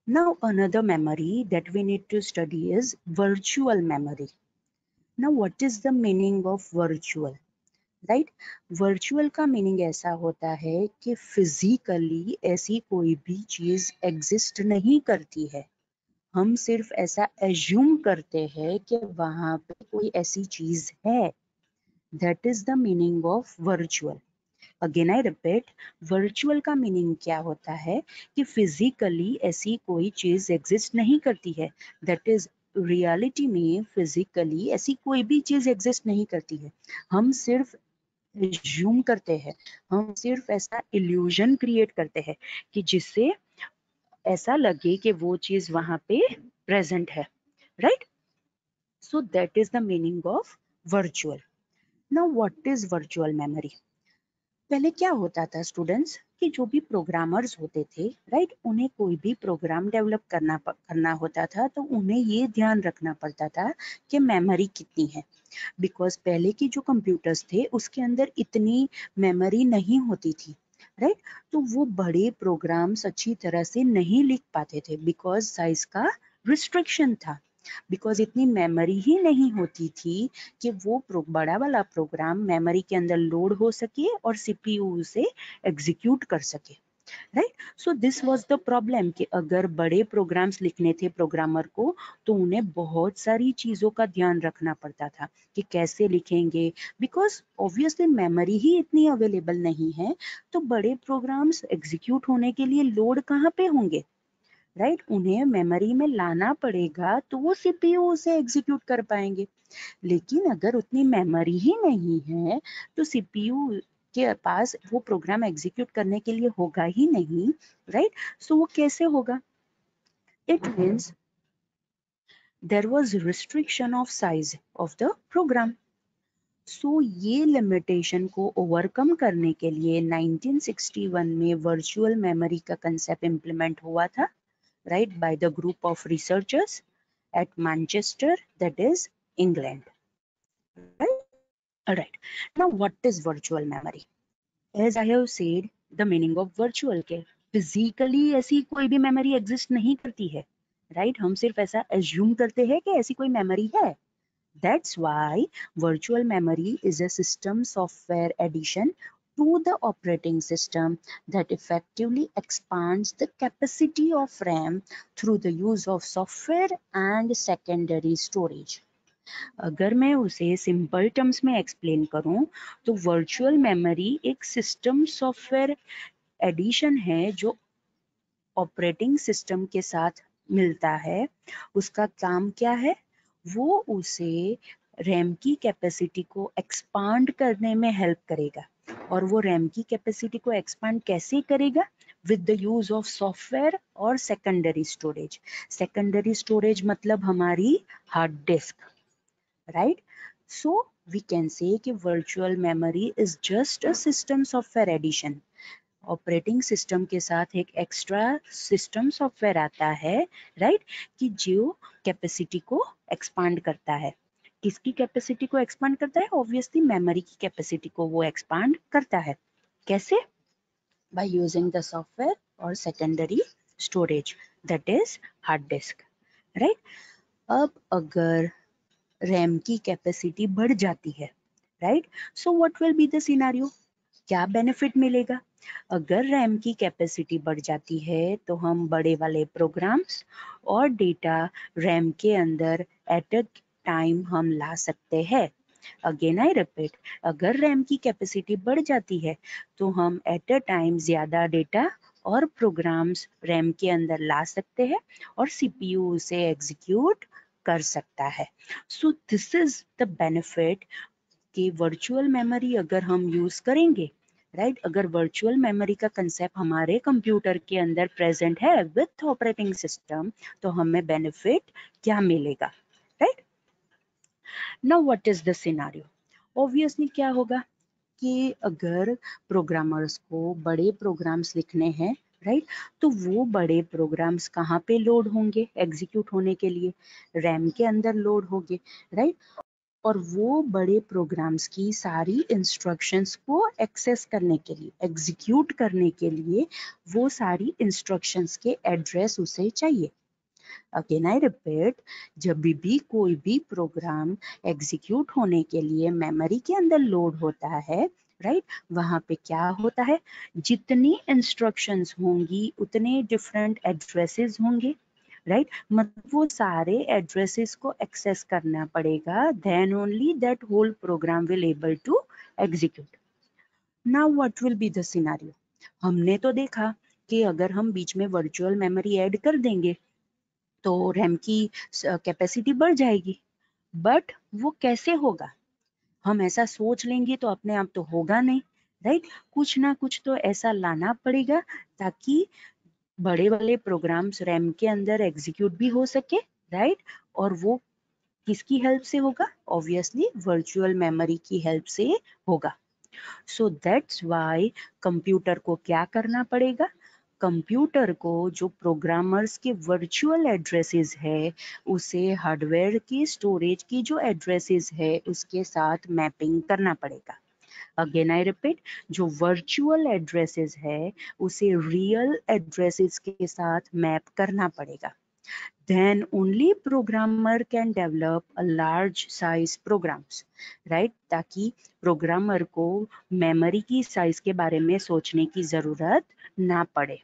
Now another memory that we need to study is virtual memory. Now what is the meaning of virtual? Right virtual का meaning ऐसा होता है कि physically ऐसी कोई भी चीज एग्जिस्ट नहीं करती है, हम सिर्फ ऐसा एज्यूम करते हैं कि वहां पे कोई ऐसी चीज है. That is the meaning of virtual. Again I repeat, virtual का मीनिंग क्या होता है कि फिजिकली ऐसी कोई चीज एग्जिस्ट नहीं करती है. दैट इज रियलिटी में फिजिकली ऐसी कोई भी चीज एग्जिस्ट नहीं करती है, हम सिर्फ एज्यूम करते हैं, हम सिर्फ ऐसा इल्यूजन क्रिएट करते हैं कि जिससे ऐसा लगे कि वो चीज वहां पे प्रेजेंट है. Right, so that is the meaning of virtual. Now what is virtual memory? पहले क्या होता था स्टूडेंट्स कि जो भी प्रोग्रामर्स होते थे, राइट, उन्हें कोई भी प्रोग्राम डेवलप करना होता था तो उन्हें ये ध्यान रखना पड़ता था कि मेमोरी कितनी है. बिकॉज पहले की जो कंप्यूटर्स थे उसके अंदर इतनी मेमोरी नहीं होती थी. राइट, तो वो बड़े प्रोग्राम्स अच्छी तरह से नहीं लिख पाते थे बिकॉज साइज का रिस्ट्रिक्शन था, बिकॉज इतनी मेमोरी ही नहीं होती थी कि वो बड़ा वाला प्रोग्राम मेमोरी के अंदर लोड हो सके और सीपीयू उसे एग्जीक्यूट कर सके. Right, so this was the problem कि अगर बड़े प्रोग्राम्स लिखने थे प्रोग्रामर को तो उन्हें बहुत सारी चीजों का ध्यान रखना पड़ता था कि कैसे लिखेंगे, बिकॉज ऑब्वियसली मेमोरी ही इतनी अवेलेबल नहीं है, तो बड़े प्रोग्राम्स एग्जीक्यूट होने के लिए लोड कहाँ पे होंगे. राइट, उन्हें मेमोरी में लाना पड़ेगा तो वो सीपीयू उसे एग्जीक्यूट कर पाएंगे. लेकिन अगर उतनी मेमोरी ही नहीं है तो सीपीयू के पास वो प्रोग्राम एग्जीक्यूट करने के लिए होगा ही नहीं. राइट, सो वो कैसे होगा? It means there was restriction of size of the program. So ये लिमिटेशन को ओवरकम करने के लिए 1961 में वर्चुअल मेमोरी का कंसेप्ट इम्प्लीमेंट हुआ था, right, by the group of researchers at Manchester, that is England. Right? All right. Now, what is virtual memory? As I have said, the meaning of virtual के physically ऐसी कोई भी memory exist नहीं करती है, right? हम सिर्फ ऐसा assume करते हैं कि ऐसी कोई memory है. That's why virtual memory is a system software addition to the operating system that effectively expands the capacity of RAM through the use of software and secondary storage. अगर मैं उसे सिंपल टर्म्स में explain करूं तो virtual memory एक system software addition है जो operating system के साथ मिलता है. उसका काम क्या है? वो उसे रैम की कैपेसिटी को एक्सपांड करने में हेल्प करेगा. और वो रैम की कैपेसिटी को एक्सपांड कैसे करेगा? With the use of software और सेकेंडरी स्टोरेज. सेकेंडरी स्टोरेज मतलब हमारी hard disk. Right, so we can say कि virtual memory is just a system software addition. Operating system के साथ एक एक्स्ट्रा सिस्टम सॉफ्टवेयर आता है, राइट, कि जो कैपेसिटी को एक्सपांड करता है. किसकी कैपेसिटी को एक्सपांड करता है? ऑब्वियसली मेमोरी की कैपेसिटी को वो एक्सपांड करता है. कैसे? बाय यूजिंग द सॉफ्टवेयर और secondary storage, that is hard disk. Right, अब अगर रैम की कैपेसिटी बढ़ जाती है, right, so what will be the scenario? क्या बेनिफिट मिलेगा? अगर रैम की कैपेसिटी बढ़ जाती है तो हम बड़े वाले प्रोग्राम्स और डेटा रैम के अंदर एट अ टाइम हम ला सकते हैं. अगेन आई रिपीट, अगर रैम की कैपेसिटी बढ़ जाती है तो हम एट अ टाइम ज्यादा डेटा और प्रोग्राम्स रैम के अंदर ला सकते हैं और सीपीयू उसे एग्जीक्यूट कर सकता है. So this is the benefit कि वर्चुअल मेमोरी अगर हम यूज करेंगे, राइट, अगर वर्चुअल मेमोरी का कंसेप्ट हमारे कंप्यूटर के अंदर प्रेजेंट है विथ ऑपरेटिंग सिस्टम तो हमें बेनिफिट क्या मिलेगा? Right, now what is the scenario? Obviously क्या होगा कि अगर प्रोग्रामर्स को बड़े प्रोग्राम्स लिखने हैं, राइट, तो वो बड़े प्रोग्राम्स कहाँ पे लोड होंगे एग्जीक्यूट होने के लिए? रैम के अंदर लोड होंगे. राइट, और वो बड़े प्रोग्राम्स की सारी इंस्ट्रक्शंस को एक्सेस करने के लिए, एग्जीक्यूट करने के लिए वो सारी इंस्ट्रक्शंस के एड्रेस उसे चाहिए। अगेन आई रिपीट, जब भी कोई भी प्रोग्राम एग्जीक्यूट होने के लिए मेमोरी के अंदर लोड होता है, राइट, वहां पे क्या होता है, जितनी इंस्ट्रक्शंस होंगी उतने डिफरेंट एड्रेसेस होंगे, राइट, मतलब वो सारे एड्रेसेस को एक्सेस करना पड़ेगा, then only that whole program will able to execute. Now what will be the scenario, हमने तो देखा कि अगर हम बीच में वर्चुअल मेमोरी ऐड कर देंगे तो रैम की कैपेसिटी बढ़ जाएगी, बट वो कैसे होगा, हम ऐसा सोच लेंगे तो अपने आप तो होगा नहीं, राइट, कुछ ना कुछ तो ऐसा लाना पड़ेगा ताकि बड़े वाले प्रोग्राम्स रैम के अंदर एग्जीक्यूट भी हो सके, राइट, और वो किसकी हेल्प से होगा, ऑब्वियसली वर्चुअल मेमोरी की हेल्प से होगा। सो दैट्स व्हाई कंप्यूटर को क्या करना पड़ेगा, कंप्यूटर को जो प्रोग्रामर्स के वर्चुअल एड्रेसेस है उसे हार्डवेयर की स्टोरेज की जो एड्रेसेस है उसके साथ मैपिंग करना पड़ेगा। अगेन आई रिपीट, जो वर्चुअल एड्रेसेस है उसे रियल एड्रेसेस के साथ मैप करना पड़ेगा, then only programmer can develop a large size programs, right, ताकि प्रोग्रामर को मेमोरी की साइज के बारे में सोचने की जरूरत ना पड़े,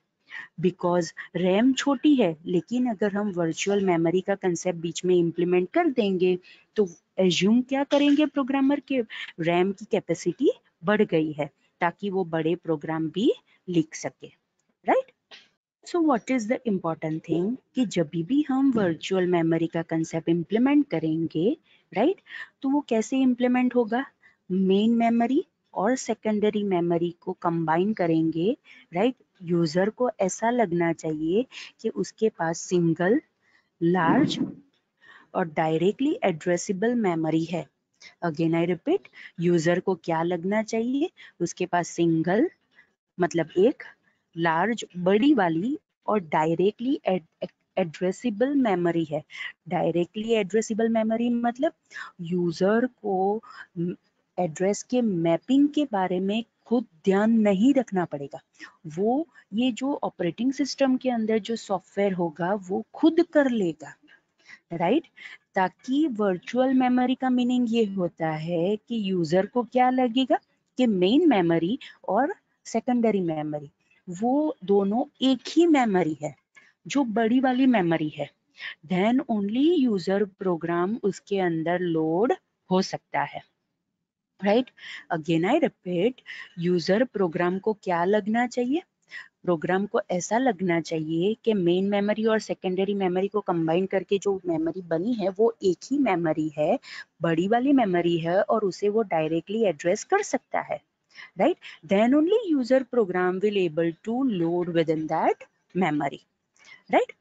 बिकॉज रैम छोटी है, लेकिन अगर हम वर्चुअल मेमोरी का कंसेप्ट बीच में इम्प्लीमेंट कर देंगे तो एज्यूम क्या करेंगे प्रोग्रामर के, रैम की कैपेसिटी बढ़ गई है ताकि वो बड़े प्रोग्राम भी लिख सके, right. So what is the important thing कि जब भी हम वर्चुअल मेमोरी का कंसेप्ट इम्प्लीमेंट करेंगे, राइट, तो वो कैसे इम्प्लीमेंट होगा, मेन मेमोरी और सेकेंडरी मेमोरी को कंबाइन करेंगे, राइट, यूजर को ऐसा लगना चाहिए कि उसके पास सिंगल, लार्ज और डायरेक्टली एड्रेसेबल मेमोरी है। अगेन आई रिपीट, यूजर को क्या लगना चाहिए, उसके पास सिंगल मतलब एक, लार्ज बड़ी वाली और डायरेक्टली एड्रेसेबल मेमोरी है। डायरेक्टली एड्रेसेबल मेमोरी मतलब यूजर को एड्रेस के मैपिंग के बारे में खुद ध्यान नहीं रखना पड़ेगा, वो ये जो ऑपरेटिंग सिस्टम के अंदर जो सॉफ्टवेयर होगा वो खुद कर लेगा, राइट, ताकि वर्चुअल मेमोरी का मीनिंग ये होता है कि यूजर को क्या लगेगा कि मेन मेमोरी और सेकेंडरी मेमोरी वो दोनों एक ही मेमोरी है, जो बड़ी वाली मेमोरी है, देन ओनली यूजर प्रोग्राम उसके अंदर लोड हो सकता है, right. Again I repeat, user program को क्या लगना चाहिए, प्रोग्राम को ऐसा लगना चाहिए कि मेन मेमोरी और सेकेंडरी मेमोरी को कंबाइन करके जो मेमोरी बनी है वो एक ही मेमोरी है, बड़ी वाली मेमोरी है और उसे वो डायरेक्टली एड्रेस कर सकता है, right, then only user program will able to load within that memory, right,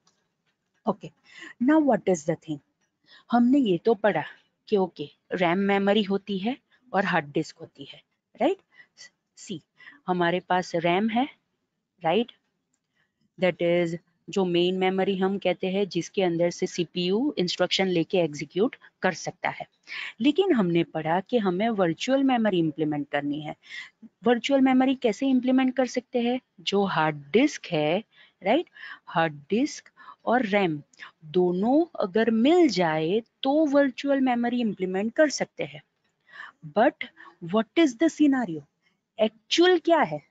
okay, now what is the thing, हमने ये तो पढ़ा कि ओके रैम मेमोरी होती है और हार्ड डिस्क होती है, राइट, सी हमारे पास रैम है, राइट, दैट इज जो मेन मेमोरी हम कहते हैं जिसके अंदर से सीपीयू इंस्ट्रक्शन लेके एग्जीक्यूट कर सकता है, लेकिन हमने पढ़ा कि हमें वर्चुअल मेमोरी इंप्लीमेंट करनी है। वर्चुअल मेमोरी कैसे इंप्लीमेंट कर सकते हैं, जो हार्ड डिस्क है, राइट, हार्ड डिस्क और रैम दोनों अगर मिल जाए तो वर्चुअल मेमोरी इंप्लीमेंट कर सकते हैं, but what is the scenario, actual क्या है,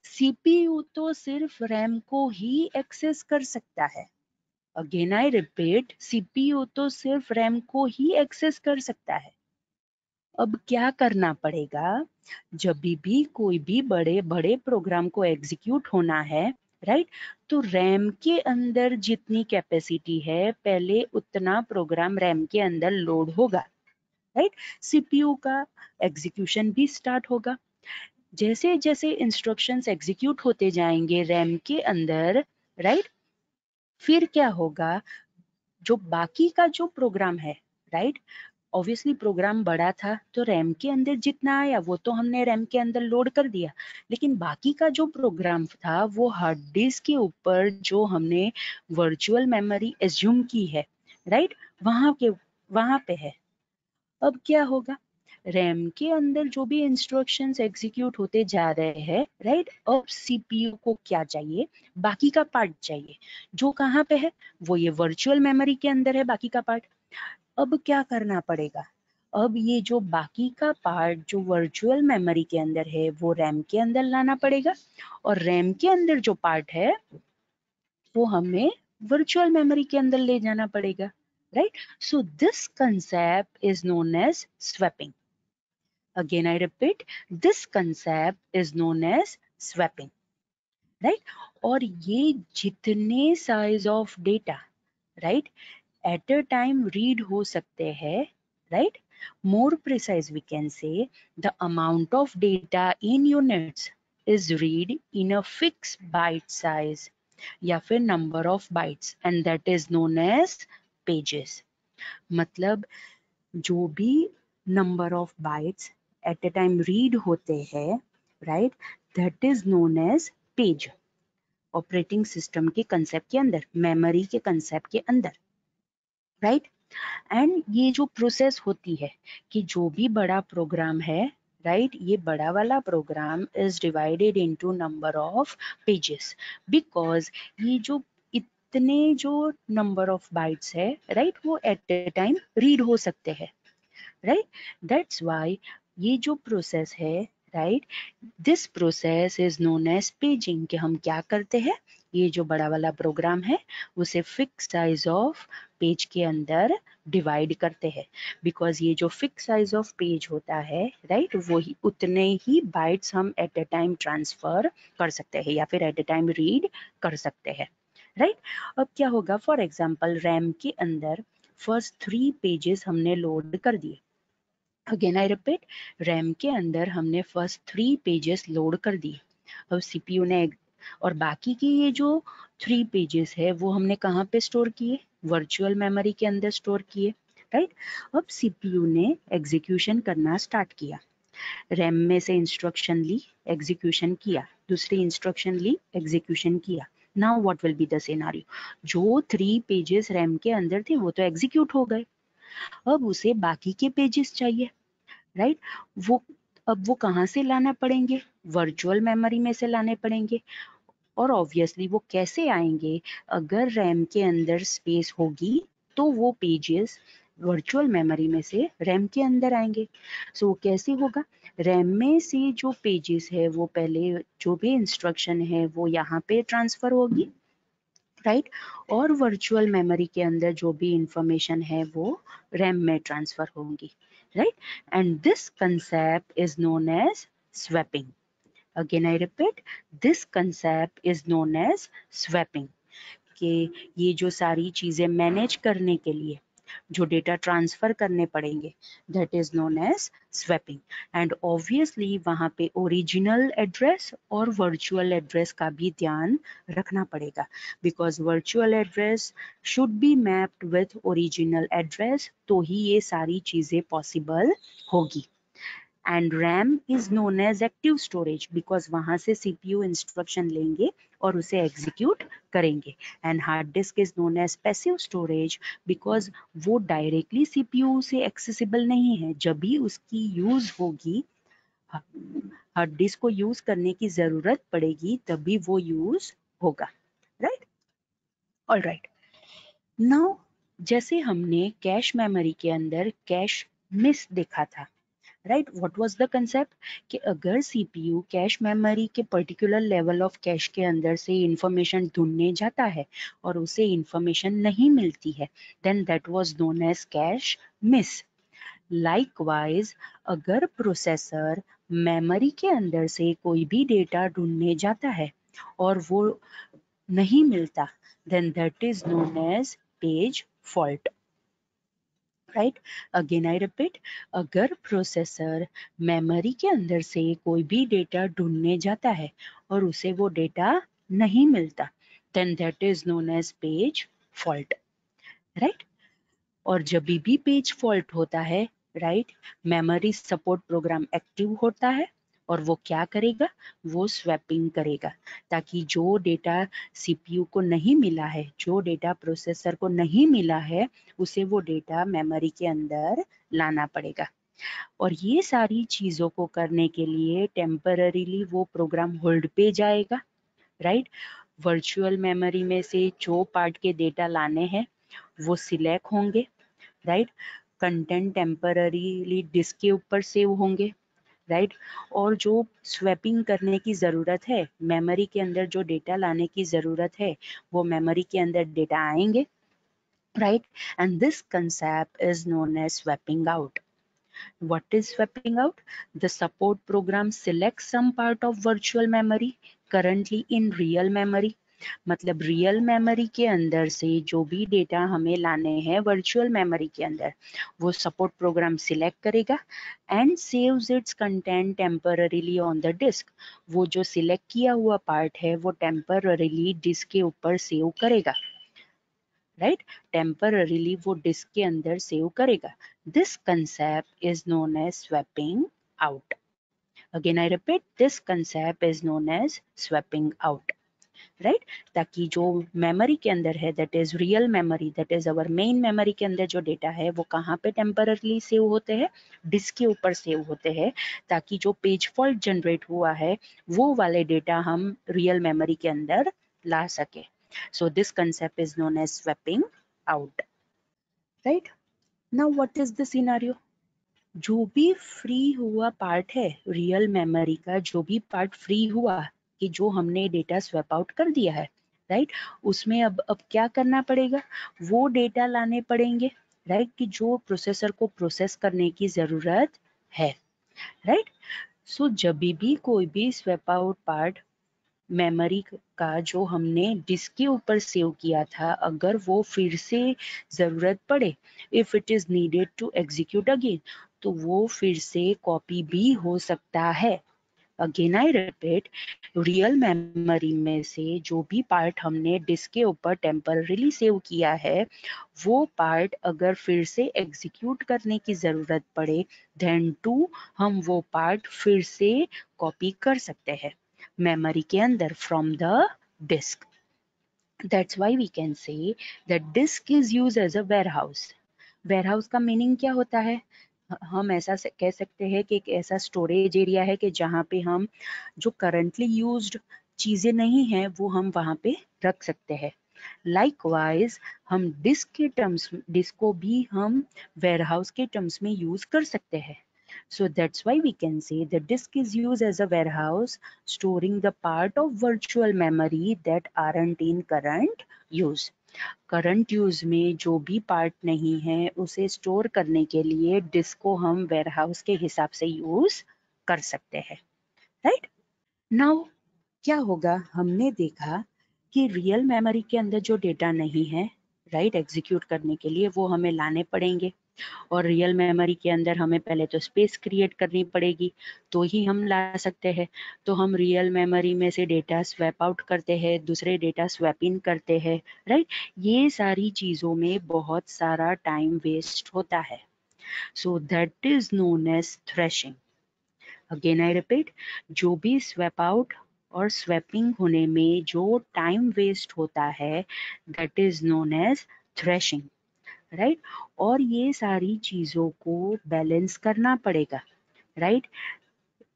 सीपीयू तो सिर्फ रैम को ही एक्सेस कर सकता है। अगेन आई रिपीट, सीपीयू तो सिर्फ रैम को ही एक्सेस कर सकता है। अब क्या करना पड़ेगा, जब भी कोई भी बड़े बड़े प्रोग्राम को एग्जीक्यूट होना है, राइट, तो रैम के अंदर जितनी कैपेसिटी है पहले उतना प्रोग्राम रैम के अंदर लोड होगा, राइट, सीपीयू का एग्जीक्यूशन भी स्टार्ट होगा, जैसे जैसे इंस्ट्रक्शंस एग्जीक्यूट होते जाएंगे रैम के अंदर, राइट, फिर क्या होगा, जो बाकी का जो प्रोग्राम है, राइट, ऑब्वियसली प्रोग्राम बड़ा था तो रैम के अंदर जितना आया वो तो हमने रैम के अंदर लोड कर दिया, लेकिन बाकी का जो प्रोग्राम था वो हार्ड डिस्क के ऊपर जो हमने वर्चुअल मेमोरी एज्यूम की है, राइट, वहां पे है, अब क्या होगा, रैम के अंदर जो भी इंस्ट्रक्शंस एग्जीक्यूट होते जा रहे हैं, राइट, अब सीपीयू को क्या चाहिए, बाकी का पार्ट चाहिए, जो कहाँ पे है, वो ये वर्चुअल मेमोरी के अंदर है बाकी का पार्ट। अब क्या करना पड़ेगा, अब ये जो बाकी का पार्ट जो वर्चुअल मेमोरी के अंदर है वो रैम के अंदर लाना पड़ेगा, और रैम के अंदर जो पार्ट है वो हमें वर्चुअल मेमोरी के अंदर ले जाना पड़ेगा, right. So this concept is known as swapping. Again, I repeat, this concept is known as swapping, right? और ये जितने size of data, right, at a time read हो सकते हैं, right? More precise, we can say the amount of data in units is read in a fixed byte size या फिर number of bytes, and that is known as pages. मतलब जो भी number of bytes at a time read होते हैं, right, that is known as page, operating system के concept के अंदर, मेमोरी के कंसेप्ट के अंदर, राइट। एंड ये जो प्रोसेस होती है कि जो भी बड़ा प्रोग्राम है, राइट, ये बड़ा वाला program is divided into number of pages, because ये जो इतने जो नंबर ऑफ बाइट्स है, राइट, वो एट अ टाइम रीड हो सकते हैं, राइट। दैट्स वाई ये जो प्रोसेस है, right, this process is known as paging, कि हम क्या करते हैं, ये जो बड़ा वाला प्रोग्राम है उसे फिक्स साइज ऑफ पेज के अंदर डिवाइड करते हैं, बिकॉज ये जो फिक्स साइज ऑफ पेज होता है, राइट, वो ही उतने ही बाइट्स हम एट अ टाइम ट्रांसफर कर सकते हैं या फिर एट अ टाइम रीड कर सकते हैं, राइट। अब क्या होगा, फॉर एग्जाम्पल रैम के अंदर फर्स्ट 3 पेजेस हमने लोड कर दिए। अगेन आई रिपीट, रैम के अंदर हमने फर्स्ट 3 पेजेस लोड कर दिए। अब सीपीयू ने, और बाकी की ये जो 3 पेजेस है वो हमने कहाँ पे स्टोर किए, वर्चुअल मेमोरी के अंदर स्टोर किए, राइट। अब सीपीयू ने एग्जीक्यूशन करना स्टार्ट किया, रैम में से इंस्ट्रक्शन ली, एग्जीक्यूशन किया, दूसरी इंस्ट्रक्शन ली, एग्जीक्यूशन किया। Now what will be the scenario, जो 3 पेजेस रैम के अंदर थे वो तो एग्जीक्यूट हो गए, अब उसे बाकी के पेजेस चाहिए, राइट। वो अब वो कहाँ से लाना पड़ेंगे, वर्चुअल मेमोरी में से लाने पड़ेंगे, और ऑब्वियसली वो कैसे आएंगे, अगर रैम के अंदर स्पेस होगी तो वो पेजेस वर्चुअल मेमोरी में से रैम के अंदर आएंगे। सो वो कैसे होगा, रैम में से जो पेजेस है वो पहले जो भी इंस्ट्रक्शन है वो यहाँ पे ट्रांसफर होगी, राइट, और वर्चुअल मेमोरी के अंदर जो भी इंफॉर्मेशन है वो रैम में ट्रांसफर होंगी, right. And this concept is known as swapping. Again I repeat, this concept is known as swapping, कि ये जो सारी चीजें मैनेज करने के लिए जो डेटा ट्रांसफर करने पड़ेंगे, that is known as swapping. And obviously वहां पे ओरिजिनल एड्रेस और वर्चुअल एड्रेस का भी ध्यान रखना पड़ेगा, because virtual address should be mapped with original address, तो ही ये सारी चीजें पॉसिबल होगी। And RAM is known as active storage, because वहां से सीपीयू इंस्ट्रक्शन लेंगे और उसे एग्जीक्यूट करेंगे। And hard disk is known as passive storage, because वो डायरेक्टली सीपीयू से एक्सेसिबल नहीं है, जब भी उसकी यूज होगी, हार्ड डिस्क को यूज करने की जरूरत पड़ेगी तभी वो यूज होगा, राइट। ऑल राइट, नाउ जैसे हमने कैश मेमोरी के अंदर कैश मिस देखा था, right, what was the concept, कि अगर सीपीयू कैश मेमोरी के पर्टिकुलर लेवल ऑफ कैश के अंदर से इंफॉर्मेशन ढूंढने जाता है और उसे इंफॉर्मेशन नहीं मिलती है, then that was known as cache miss. Likewise अगर प्रोसेसर मेमोरी के अंदर से कोई भी डेटा ढूंढने जाता है और वो नहीं मिलता, then that is known as page fault, right. Again I repeat, अगर प्रोसेसर मेमोरी के अंदर से कोई भी डेटा ढूंढने जाता है और उसे वो डेटा नहीं मिलता, then that is known as page fault, right. और जब भी पेज फॉल्ट होता है, right, memory support program active होता है और वो क्या करेगा, वो स्वैपिंग करेगा, ताकि जो डेटा सीपीयू को नहीं मिला है, जो डेटा प्रोसेसर को नहीं मिला है, उसे वो डेटा मेमोरी के अंदर लाना पड़ेगा। और ये सारी चीजों को करने के लिए टेम्पररीली वो प्रोग्राम होल्ड पे जाएगा, राइट। वर्चुअल मेमोरी में से जो पार्ट के डेटा लाने हैं वो सिलेक्ट होंगे, राइट। कंटेंट टेम्पररीली डिस्क के ऊपर सेव होंगे, राइट। और जो स्वैपिंग करने की ज़रूरत है, मेमोरी के अंदर जो डेटा लाने की ज़रूरत है, वो मेमोरी के अंदर डेटा आएंगे, right. And this concept is known as swapping out. What is swapping out? The support program selects some part of virtual memory currently in real memory. मतलब रियल मेमोरी के अंदर से जो भी डेटा हमें लाने हैं वर्चुअल मेमोरी के अंदर, वो सपोर्ट प्रोग्राम सिलेक्ट करेगा and saves its content temporarily on the disk. वो जो सिलेक्ट किया हुआ पार्ट है वो टेम्पररीली डिस्क के ऊपर सेव करेगा, राइट. टेम्पररीली वो डिस्क के अंदर सेव करेगा. This concept is known as swapping out. Again I repeat, this concept is known as swapping out, right. ताकि जो मेमोरी के अंदर है, that is real memory, that is our main memory के अंदर जो डेटा है वो कहाँ पे टेम्पररीली सेव होते हैं, डिस्क के ऊपर सेव होते हैं, ताकि जो पेज फॉल्ट जनरेट हुआ है वो वाले डेटा हम रियल मेमोरी के अंदर ला सके. So this concept is known as swapping out, right? Now what is the scenario? जो भी फ्री हुआ पार्ट है रियल मेमोरी का, जो भी पार्ट फ्री हुआ कि जो हमने डेटा स्वैप आउट कर दिया है, राइट, उसमें अब क्या करना पड़ेगा, वो डेटा लाने पड़ेंगे, राइट, कि जो प्रोसेसर को प्रोसेस करने की जरूरत है, राइट. सो जब भी कोई भी स्वैप आउट पार्ट मेमोरी का जो हमने डिस्क के ऊपर सेव किया था, अगर वो फिर से ज़रूरत पड़े, if it is needed to execute again, तो वो फिर से कॉपी भी हो सकता है. Again I repeat, real memory में से जो भी पार्ट हमने डिस्क के ऊपर टेम्पररीली सेव किया है, वो पार्ट अगर फिर से एग्जीक्यूट करने की ज़रूरत पड़े, देन टू हम वो पार्ट फिर से कॉपी कर सकते हैं मेमोरी के अंदर from the disk. That's why we can say that disk is used as a warehouse. warehouse का मीनिंग क्या होता है, हम ऐसा कह सकते हैं कि एक ऐसा स्टोरेज एरिया है कि जहाँ पे हम जो करंटली यूज्ड चीजें नहीं हैं वो हम वहाँ पे रख सकते हैं. लाइकवाइज हम डिस्क को भी हम वेयरहाउस के टर्म्स में यूज कर सकते हैं. So that's why we can say the disk is used as a warehouse, storing the part of virtual memory that aren't in current use. Current use में जो भी पार्ट नहीं है उसे स्टोर करने के लिए डिस्क को हम वेयरहाउस के हिसाब से यूज कर सकते हैं, राइट. नाउ क्या होगा, हमने देखा कि रियल मेमोरी के अंदर जो डेटा नहीं है, राइट, एग्जीक्यूट करने के लिए वो हमें लाने पड़ेंगे. और रियल मेमोरी के अंदर हमें पहले तो स्पेस क्रिएट करनी पड़ेगी तो ही हम ला सकते हैं. तो हम रियल मेमोरी में से डेटा स्वैप आउट करते हैं, दूसरे डेटा स्वैप इन करते हैं, राइट. ये सारी चीज़ों में बहुत सारा टाइम वेस्ट होता है. So that is known as thrashing. Again I repeat, जो भी स्वैप आउट और स्वैपिंग होने में जो टाइम वेस्ट होता है, that is known as thrashing, right. और ये सारी चीज़ों को बैलेंस करना पड़ेगा, राइट.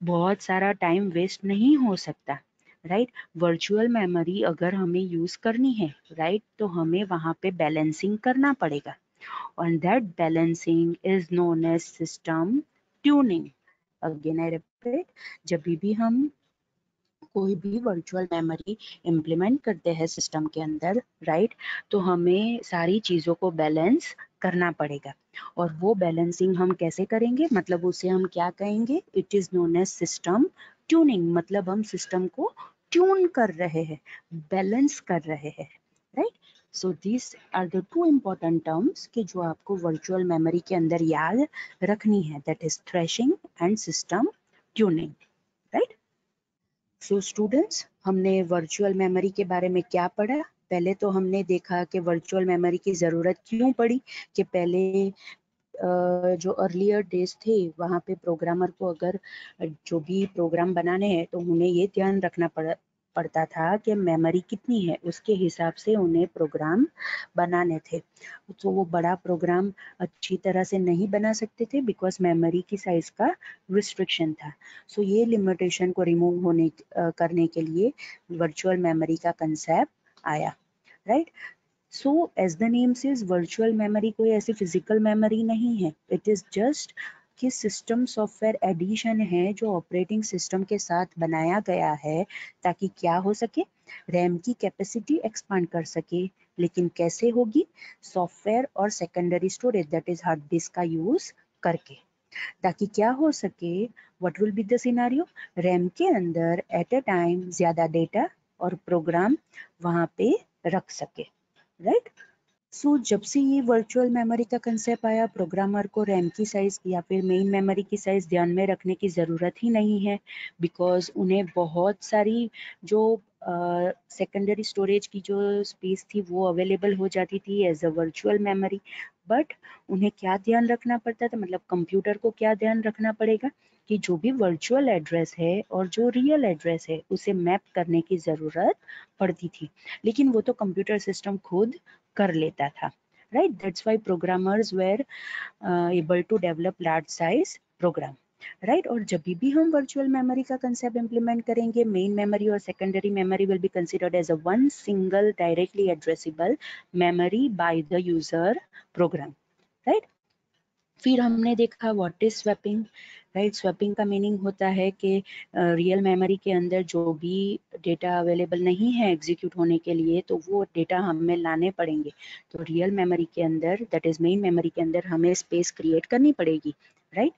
बहुत सारा टाइम वेस्ट नहीं हो सकता, राइट. वर्चुअल मेमोरी अगर हमें यूज़ करनी है, राइट, तो हमें वहाँ पे बैलेंसिंग करना पड़ेगा. and that balancing is known as system tuning. Again I repeat, जब भी हम कोई भी वर्चुअल मेमोरी इम्प्लीमेंट करते हैं सिस्टम के अंदर, राइट, तो हमें सारी चीज़ों को बैलेंस करना पड़ेगा. और वो बैलेंसिंग हम कैसे करेंगे, मतलब उसे हम क्या कहेंगे, it is known as system tuning. मतलब हम सिस्टम को ट्यून कर रहे हैं, बैलेंस कर रहे हैं, right. So this are the two important terms कि जो आपको वर्चुअल मेमोरी के अंदर याद रखनी है, that is threshing and system tuning, right. So students, हमने वर्चुअल मेमोरी के बारे में क्या पढ़ा, पहले तो हमने देखा कि वर्चुअल मेमोरी की ज़रूरत क्यों पड़ी, कि पहले जो अर्लियर डेज थे वहाँ पे प्रोग्रामर को अगर जो भी प्रोग्राम बनाने हैं तो उन्हें ये ध्यान रखना पड़ता था कि मेमोरी कितनी है, उसके हिसाब से उन्हें प्रोग्राम बनाने थे। तो वो बड़ा प्रोग्राम अच्छी तरह से नहीं बना सकते थे बिकॉज मेमोरी की साइज का रिस्ट्रिक्शन था। सो ये लिमिटेशन को रिमूव करने के लिए वर्चुअल मेमोरी का कंसेप्ट आया, right. So as the name says virtual memory कोई ऐसी फिजिकल मेमोरी नहीं है, इट इज जस्ट कि सिस्टम सॉफ्टवेयर एडिशन है जो ऑपरेटिंग सिस्टम के साथ बनाया गया है ताकि क्या हो सके, रैम की कैपेसिटी एक्सपांड कर सके। लेकिन कैसे होगी, सॉफ्टवेयर और secondary storage that is hard disk का यूज करके, ताकि क्या हो सके, what will be the scenario, RAM के अंदर एट अ टाइम ज्यादा डेटा और प्रोग्राम वहां पे रख सके, राइट। सो जब से ये वर्चुअल मेमोरी का कंसेप्ट आया, प्रोग्रामर को रैम की साइज या फिर मेन मेमोरी की साइज ध्यान में रखने की ज़रूरत ही नहीं है बिकॉज उन्हें बहुत सारी जो सेकेंडरी स्टोरेज की जो स्पेस थी वो अवेलेबल हो जाती थी as a virtual memory. But उन्हें क्या ध्यान रखना पड़ता था, मतलब कंप्यूटर को क्या ध्यान रखना पड़ेगा कि जो भी वर्चुअल एड्रेस है और जो रियल एड्रेस है उसे मैप करने की ज़रूरत पड़ती थी, लेकिन वो तो कंप्यूटर सिस्टम खुद कर लेता था, right. That's why programmers were able to develop large size program, right. और जब भी हम वर्चुअल मेमोरी का कंसेप्ट इंप्लीमेंट करेंगे, मेन मेमोरी और secondary memory will be considered as a one single directly addressable memory by the user program, right. फिर हमने देखा what is swapping, right. Swapping का मीनिंग होता है कि रियल मेमोरी के अंदर जो भी डेटा अवेलेबल नहीं है एग्जीक्यूट होने के लिए तो वो डेटा हमें लाने पड़ेंगे। तो रियल मेमोरी के अंदर दैट इज मेन मेमोरी के अंदर हमें स्पेस क्रिएट करनी पड़ेगी, राइट।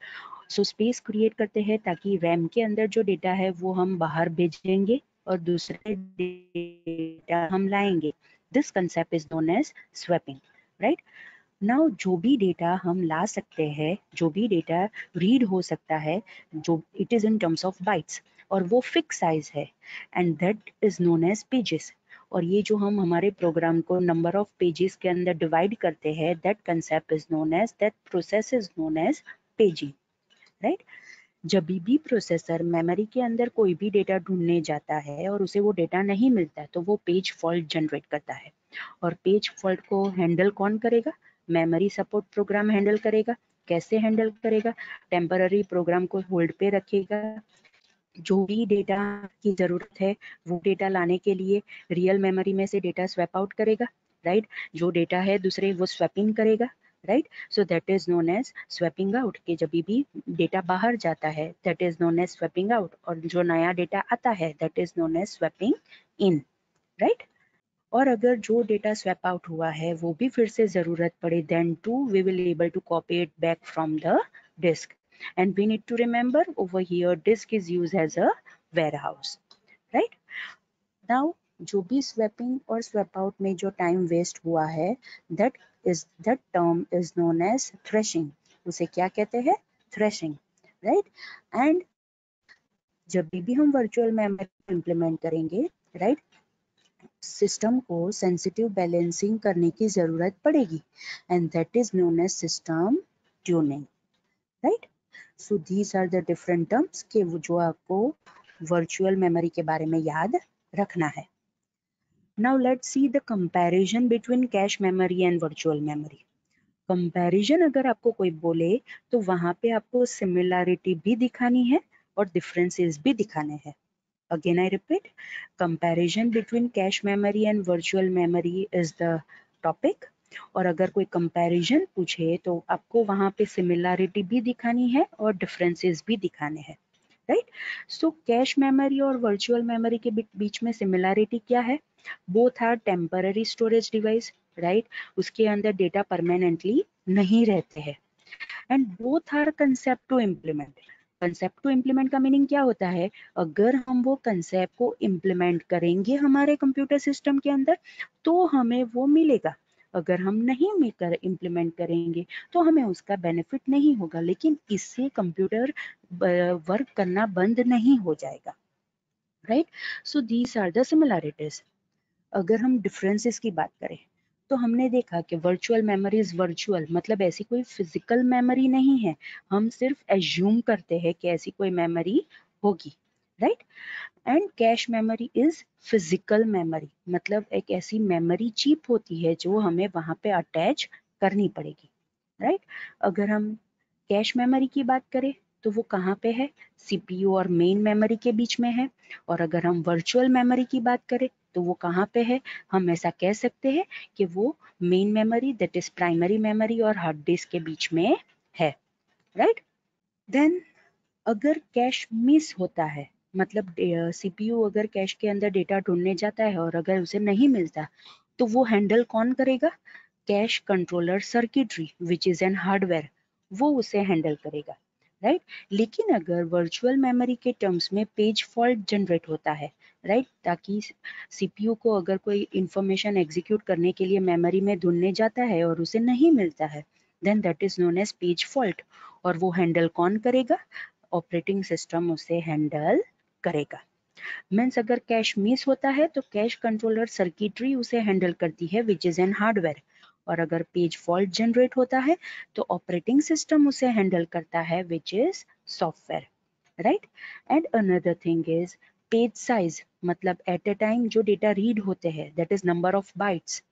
सो स्पेस क्रिएट करते हैं ताकि रैम के अंदर जो डेटा है वो हम बाहर भेजेंगे और दूसरे डेटा हम लाएंगे। This concept is known as swapping, right. Now जो भी डेटा हम ला सकते हैं, जो भी डेटा रीड हो सकता है, जो it is in terms of bytes और वो फिक्स साइज है and that is known as pages. और ये जो हम हमारे प्रोग्राम को नंबर ऑफ पेजेस के अंदर डिवाइड करते हैं, that concept is known as, that process is known as paging, right. जब भी प्रोसेसर मेमोरी के अंदर कोई भी डेटा ढूंढने जाता है और उसे वो डेटा नहीं मिलता है तो वो पेज फॉल्ट जनरेट करता है। और पेज फॉल्ट को हैंडल कौन करेगा, मेमोरी सपोर्ट प्रोग्राम हैंडल करेगा। कैसे हैंडल करेगा, टेम्पररी प्रोग्राम को होल्ड पे रखेगा, जो भी डेटा की जरूरत है वो डेटा लाने के लिए रियल मेमोरी में से डेटा स्वैप आउट करेगा, राइट। जो डेटा है दूसरे वो स्वैपिंग करेगा, right. So that is known as swapping out, कि जब भी डेटा बाहर जाता है that is known as swapping out, और जो नया डेटा आता है that is known as swapping in, right. और अगर जो डेटा स्वैप आउट हुआ है वो भी फिर से जरूरत पड़े then to we will able to copy it back from the disk, and we need to remember over here disk is used as a warehouse, right। now जो भी स्वैपिंग और स्वैप आउट में जो टाइम वेस्ट हुआ है that term is known as threshing, उसे क्या कहते हैं, threshing, right। and जब भी हम वर्चुअल मेमोरी इंप्लीमेंट करेंगे, राइट, सिस्टम को सेंसिटिव बैलेंसिंग करने की जरूरत पड़ेगी and that is known as system tuning, right. So these are the different terms के जो आपको वर्चुअल मेमोरी के बारे में याद रखना है। Now let's see the comparison between cache memory and virtual memory. Comparison अगर आपको कोई बोले तो वहां पे आपको सिमिलैरिटी भी दिखानी है और डिफरेंसेस भी दिखाने हैं। Again, I repeat, comparison between cache memory and virtual memory is the topic. और अगर कोई कंपैरिजन पूछे तो आपको वहां पे सिमिलैरिटी भी दिखानी है और डिफरेंसेस भी दिखाने हैं, राइट। सो कैश मेमोरी और वर्चुअल मेमोरी के बीच में सिमिलैरिटी क्या है, both are temporary storage devices, right. उसके अंदर डेटा परमानेंटली नहीं रहते हैं and both are concept to implement. Concept to implement का मीनिंग क्या होता है, अगर हम वो कंसेप्ट को इम्प्लीमेंट करेंगे हमारे कंप्यूटर सिस्टम के अंदर तो हमें वो मिलेगा, अगर हम नहीं मिलकर इम्प्लीमेंट करेंगे तो हमें उसका बेनिफिट नहीं होगा, लेकिन इससे कंप्यूटर वर्क करना बंद नहीं हो जाएगा, right. So these are the similarities. अगर हम डिफरेंसेस की बात करें तो हमने देखा कि वर्चुअल मेमोरी इज वर्चुअल, मतलब ऐसी कोई फिजिकल मेमोरी नहीं है, हम सिर्फ एज्यूम करते हैं कि ऐसी कोई मेमोरी होगी, right. And cache memory is physical memory, मतलब एक ऐसी मेमोरी चिप होती है जो हमें वहां पे अटैच करनी पड़ेगी, राइट। अगर हम कैश मेमोरी की बात करें तो वो कहाँ पे है, सीपीयू और मेन मेमोरी के बीच में है। और अगर हम वर्चुअल मेमोरी की बात करें तो वो कहाँ पे है, हम ऐसा कह सकते हैं कि वो main memory, that is primary memory, और हार्ड डिस्क के बीच में है, राइट। देन अगर कैश मिस होता है, मतलब सीपीयू अगर कैश के अंदर डेटा ढूंढने जाता है और अगर उसे नहीं मिलता, तो वो हैंडल कौन करेगा, cash controller circuitry which is an hardware, वो उसे हैंडल करेगा, राइट। लेकिन अगर वर्चुअल मेमोरी के टर्म्स में पेज फॉल्ट जनरेट होता है, राइट, ताकि सीपीयू को अगर कोई इंफॉर्मेशन एग्जीक्यूट करने के लिए मेमोरी में ढूंढने जाता है और उसे नहीं मिलता है, then that is known as page fault. और वो हैंडल कौन करेगा, ऑपरेटिंग सिस्टम उसे हैंडल करेगा। मीन्स अगर कैश मिस होता है तो कैश कंट्रोलर सर्किटरी उसे हैंडल करती है विच इज एन हार्डवेयर। और अगर पेज फॉल्ट जनरेट होता है तो ऑपरेटिंग सिस्टम उसे हैंडल करता है which is software, right. And another thing is page size, मतलब एट ए टाइम जो डेटा रीड होते हैं, that is number of bytes,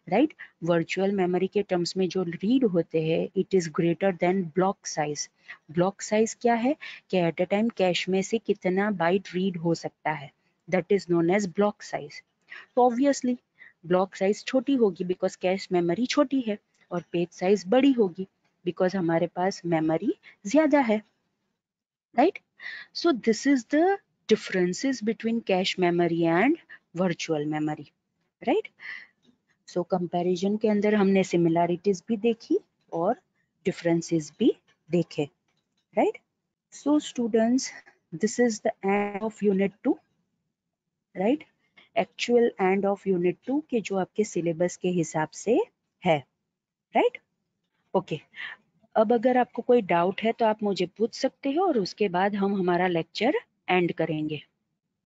right. Virtual memory के टर्म्स में जो रीड होते हैं it is greater than block size. Block size क्या है कि एट ए टाइम कैश में से कितना बाइट रीड हो सकता है, that is known as block size. तो ऑब्वियसली ब्लॉक साइज छोटी होगी बिकॉज कैश मेमोरी छोटी है, और पेज साइज बड़ी होगी बिकॉज हमारे पास मेमोरी ज्यादा है, right. So this is the differences between cache memory and virtual memory, right? So comparison के अंदर हमने similarities भी देखी और differences भी देखे, right? So students, this is the end of unit 2, right? Actual end of unit 2 के जो आपके syllabus के हिसाब से है, right? Okay. अब अगर आपको कोई डाउट है तो आप मुझे पूछ सकते हो और उसके बाद हम हमारा लेक्चर एंड करेंगे।